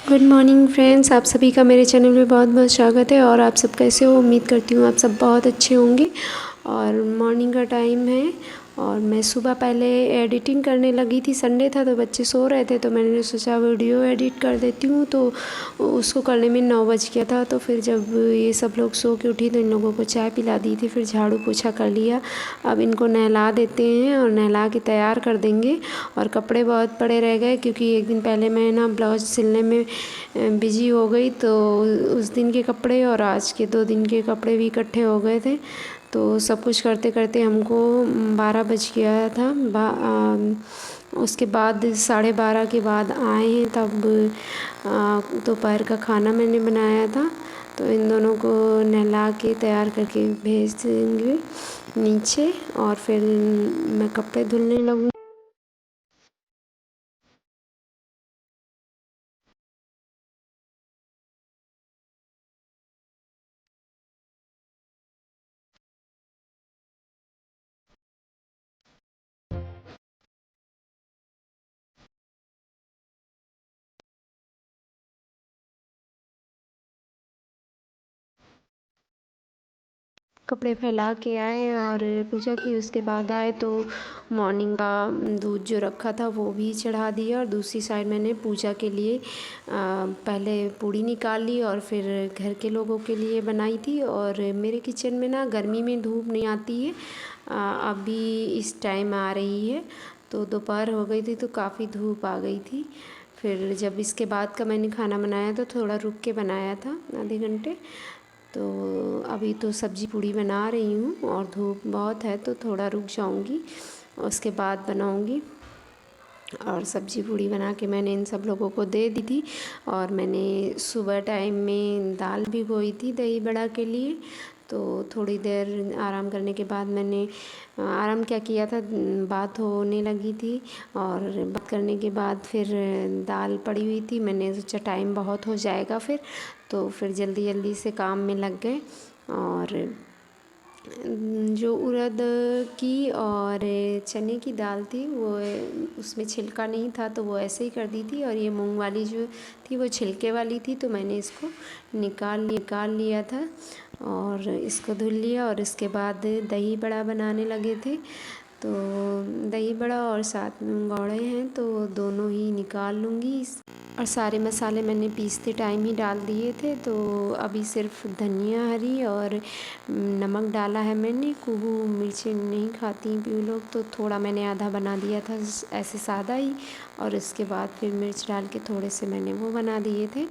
Good morning friends, आप सभी का मेरे चैनल में बहुत बहुत स्वागत है। और आप सब कैसे हो? उम्मीद करती हूँ आप सब बहुत अच्छे होंगे। और मॉर्निंग का टाइम है और मैं सुबह पहले एडिटिंग करने लगी थी। संडे था तो बच्चे सो रहे थे तो मैंने सोचा वीडियो एडिट कर देती हूँ। तो उसको करने में 9 बज गया था। तो फिर जब ये सब लोग सो के उठी तो इन लोगों को चाय पिला दी थी, फिर झाड़ू पोछा कर लिया। अब इनको नहला देते हैं और नहला के तैयार कर देंगे। और कपड़े बहुत पड़े रह गए क्योंकि एक दिन पहले मैं ना ब्लाउज सिलने में बिजी हो गई, तो उस दिन के कपड़े और आज के 2 दिन के कपड़े भी इकट्ठे हो गए थे। तो सब कुछ करते करते हमको 12 बज गया था। उसके बाद 12:30 के बाद आए हैं, तब दोपहर का खाना मैंने बनाया था। तो इन दोनों को नहला के तैयार करके भेज देंगे नीचे और फिर मैं कपड़े धुलने लगूँ। कपड़े फैला के आए और पूजा की। उसके बाद आए तो मॉर्निंग का दूध जो रखा था वो भी चढ़ा दिया। और दूसरी साइड मैंने पूजा के लिए पहले पूड़ी निकाल ली और फिर घर के लोगों के लिए बनाई थी। और मेरे किचन में ना गर्मी में धूप नहीं आती है, अभी इस टाइम आ रही है। तो दोपहर हो गई थी तो काफ़ी धूप आ गई थी। फिर जब इसके बाद का मैंने खाना बनाया तो थोड़ा रुक के बनाया था, आधे घंटे। तो अभी तो सब्ज़ी पूड़ी बना रही हूँ और धूप बहुत है तो थोड़ा रुक जाऊँगी, उसके बाद बनाऊँगी। और सब्ज़ी पूड़ी बना के मैंने इन सब लोगों को दे दी थी। और मैंने सुबह टाइम में दाल भिगोई थी दही बड़ा के लिए। तो थोड़ी देर आराम करने के बाद मैंने आराम क्या किया था, बात होने लगी थी। और बात करने के बाद फिर दाल पड़ी हुई थी, मैंने सोचा टाइम बहुत हो जाएगा तो फिर जल्दी जल्दी से काम में लग गए। और जो उड़द की और चने की दाल थी वो उसमें छिलका नहीं था तो वो ऐसे ही कर दी थी। और ये मूंग वाली जो थी वो छिलके वाली थी तो मैंने इसको निकाल लिया था और इसको धुल लिया। और इसके बाद दही बड़ा बनाने लगे थे तो दही बड़ा और साथ में मंगौड़े हैं तो दोनों ही निकाल लूँगी। और सारे मसाले मैंने पीसते टाइम ही डाल दिए थे। तो अभी सिर्फ धनिया हरी और नमक डाला है मैंने। कुहू मिर्ची नहीं खाती पीऊ लोग तो थोड़ा मैंने आधा बना दिया था ऐसे सादा ही। और इसके बाद फिर मिर्च डाल के थोड़े से मैंने वो बना दिए थे।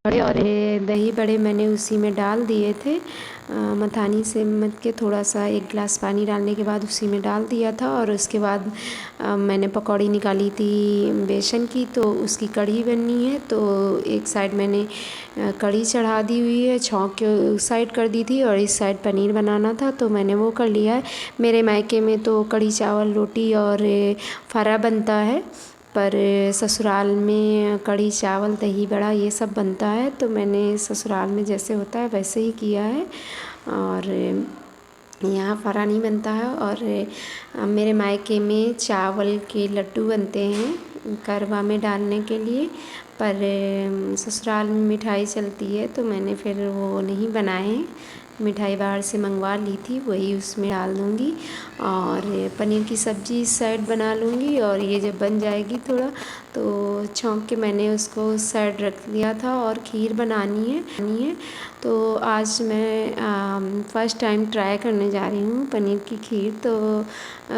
बड़े और ये दही बड़े मैंने उसी में डाल दिए थे। मथानी से मथ के थोड़ा सा 1 गिलास पानी डालने के बाद उसी में डाल दिया था। और उसके बाद मैंने पकौड़ी निकाली थी बेसन की तो उसकी कढ़ी बननी है। तो एक साइड मैंने कढ़ी चढ़ा दी हुई है, छौंक के उस साइड कर दी थी और इस साइड पनीर बनाना था तो मैंने वो कर लिया है। मेरे मायके में तो कढ़ी चावल रोटी और फरा बनता है, पर ससुराल में कढ़ी चावल दही बड़ा ये सब बनता है। तो मैंने ससुराल में जैसे होता है वैसे ही किया है। और यहाँ फरा नहीं बनता है। और मेरे मायके में चावल के लड्डू बनते हैं करवा में डालने के लिए, पर ससुराल में मिठाई चलती है तो मैंने फिर वो नहीं बनाए। मिठाई बाहर से मंगवा ली थी, वही उसमें डाल दूँगी। और पनीर की सब्ज़ी इस साइड बना लूँगी, और ये जब बन जाएगी थोड़ा तो छौंक के मैंने उसको उस साइड रख दिया था। और खीर बनानी है तो आज मैं फ़र्स्ट टाइम ट्राई करने जा रही हूँ पनीर की खीर। तो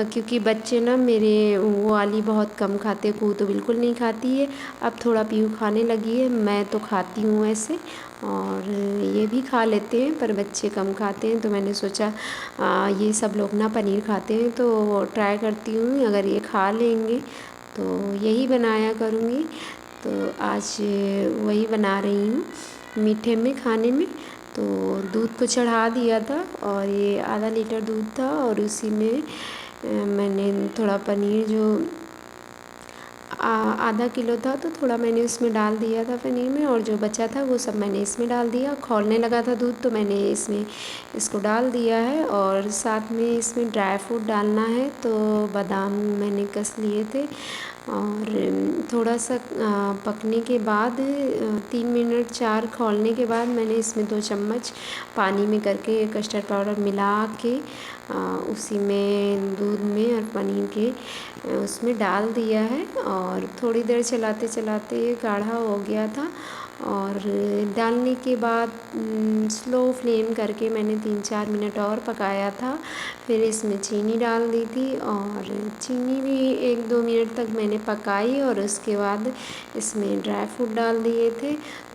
क्योंकि बच्चे ना मेरे वो वाली बहुत कम खाते, को तो बिल्कुल नहीं खाती है, अब थोड़ा पीहू खाने लगी है। मैं तो खाती हूँ ऐसे, और ये भी खा लेते हैं, पर बच्चे कम खाते हैं। तो मैंने सोचा ये सब लोग ना पनीर खाते हैं तो ट्राई करती हूँ, अगर ये खा लेंगे तो यही बनाया करूँगी। तो आज वही बना रही हूँ मीठे में खाने में। तो दूध को चढ़ा दिया था, और ये आधा लीटर दूध था, और उसी में मैंने थोड़ा पनीर जो आधा किलो था तो थोड़ा मैंने उसमें डाल दिया था पनीर में, और जो बचा था वो सब मैंने इसमें डाल दिया। खौलने लगा था दूध तो मैंने इसमें इसको डाल दिया है। और साथ में इसमें ड्राई फ्रूट डालना है, तो बादाम मैंने कस लिए थे। और थोड़ा सा पकने के बाद 3 मिनट 4 खौलने के बाद मैंने इसमें 2 चम्मच पानी में करके कस्टर्ड पाउडर मिला के उसी में दूध में और पनीर के उसमें डाल दिया है। और थोड़ी देर चलाते चलाते ये गाढ़ा हो गया था। और डालने के बाद स्लो फ्लेम करके मैंने 3-4 मिनट और पकाया था। फिर इसमें चीनी डाल दी थी, और चीनी भी 1-2 मिनट तक मैंने पकाई, और उसके बाद इसमें ड्राई फ्रूट डाल दिए थे।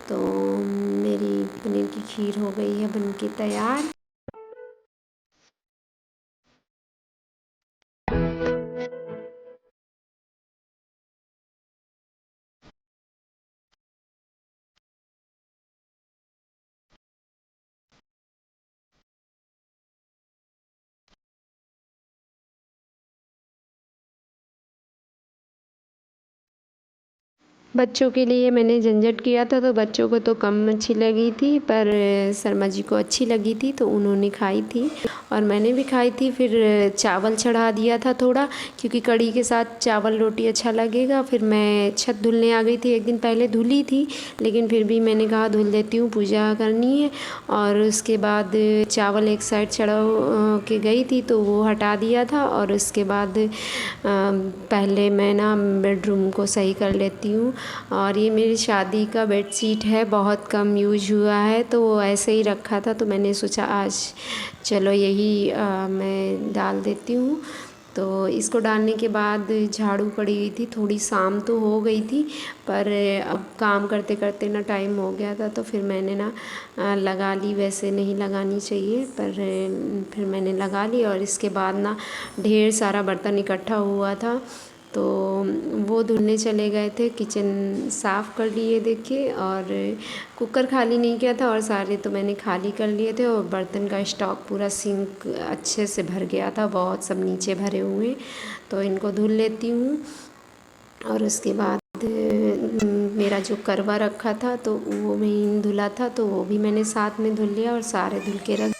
तो मेरी पनीर की खीर हो गई है बनके तैयार। बच्चों के लिए मैंने झंझट किया था, तो बच्चों को तो कम अच्छी लगी थी, पर शर्मा जी को अच्छी लगी थी तो उन्होंने खाई थी, और मैंने भी खाई थी। फिर चावल चढ़ा दिया था थोड़ा, क्योंकि कढ़ी के साथ चावल रोटी अच्छा लगेगा। फिर मैं छत धुलने आ गई थी, एक दिन पहले धुली थी, लेकिन फिर भी मैंने कहा धुल देती हूँ, पूजा करनी है। और उसके बाद चावल एक साइड चढ़ा के गई थी तो वो हटा दिया था। और उसके बाद पहले मैं ना बेडरूम को सही कर लेती हूँ। और ये मेरी शादी का बेडशीट है, बहुत कम यूज हुआ है, तो वो ऐसे ही रखा था, तो मैंने सोचा आज चलो यही मैं डाल देती हूँ। तो इसको डालने के बाद झाड़ू पड़ी हुई थी, थोड़ी शाम तो हो गई थी, पर अब काम करते करते ना टाइम हो गया था, तो फिर मैंने ना लगा ली। वैसे नहीं लगानी चाहिए, पर फिर मैंने लगा ली। और इसके बाद ना ढेर सारा बर्तन इकट्ठा हुआ था, तो वो धुलने चले गए थे। किचन साफ़ कर लिए देखिए, और कुकर खाली नहीं किया था, और सारे तो मैंने खाली कर लिए थे। और बर्तन का स्टॉक पूरा सिंक अच्छे से भर गया था, बहुत सब नीचे भरे हुए, तो इनको धुल लेती हूँ। और उसके बाद मेरा जो करवा रखा था तो वो मैं धुला था, तो वो भी मैंने साथ में धुल लिया और सारे धुल के रख